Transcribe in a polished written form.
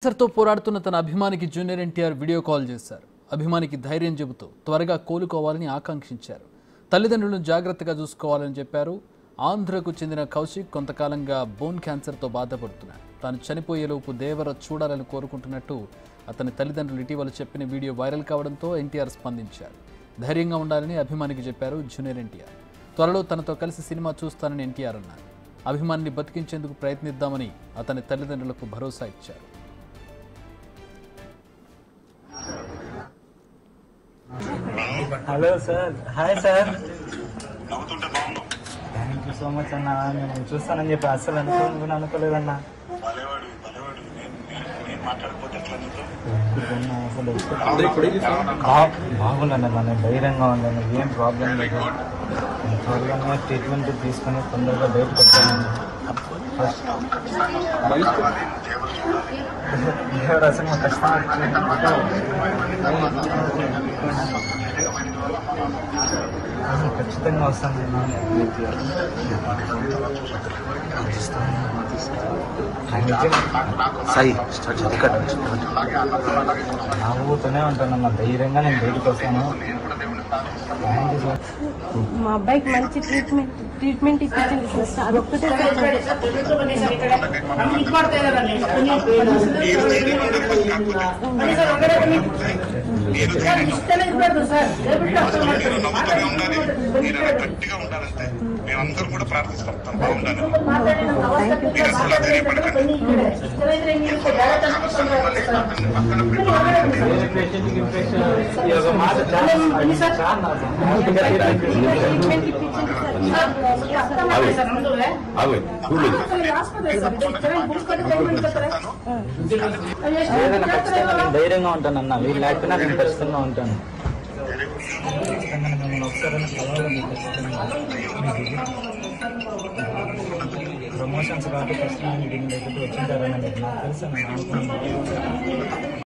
క్యాన్సర్తో పోరాడుతున్న తన అభిమానికి జూనియర్ ఎన్టీఆర్ వీడియో కాల్ చేశారు. అభిమానికి ధైర్యం చెబుతూ త్వరగా కోలుకోవాలని ఆకాంక్షించారు. తల్లిదండ్రులను జాగ్రత్తగా చూసుకోవాలని చెప్పారు. ఆంధ్రకు చెందిన కౌశిక్ కొంతకాలంగా బోన్ క్యాన్సర్తో బాధపడుతున్నాడు. తాను చనిపోయేలోపు దేవర చూడాలని కోరుకుంటున్నట్టు అతని తల్లిదండ్రులు ఇటీవల చెప్పిన వీడియో వైరల్ కావడంతో ఎన్టీఆర్ స్పందించారు. ధైర్యంగా ఉండాలని అభిమానికి చెప్పారు జూనియర్ ఎన్టీఆర్. త్వరలో తనతో కలిసి సినిమా చూస్తానని ఎన్టీఆర్ అన్నారు. అభిమానిని బతికించేందుకు ప్రయత్నిద్దామని అతని తల్లిదండ్రులకు భరోసా ఇచ్చారు. Hello sir, hi sir. Thank you so much అన్న. నేను చూస్తానని చెప్పి అస్సలు అనుకోలేదన్నా. బాగుందన్న, మన ధైర్యంగా ఉందండి, ఏం ప్రాబ్లం లేదు. త్వరగానే ట్రీట్మెంట్ తీసుకొని తొందరగా బయటకు వచ్చాను. అసలు ఖచ్చితంగా వస్తాను. నవ్వుతూనే ఉంటానన్న, ధైర్యంగా నేను బయటకు వస్తాను. మా అబ్బాయికి మంచి ట్రీట్మెంట్ ఇప్పించింది సార్. అదొక్కటే మేమందరూ కూడా ప్రార్థిస్తాం బాగుండాలి. ధైర్యంగా ఉంటానన్న, వీళ్ళు లేకపోయినా నేను ఖచ్చితంగా ఉంటాను. ప్రమోషన్స్ కాబట్టి ఖచ్చితంగా వచ్చింటారని నాకు తెలుసు.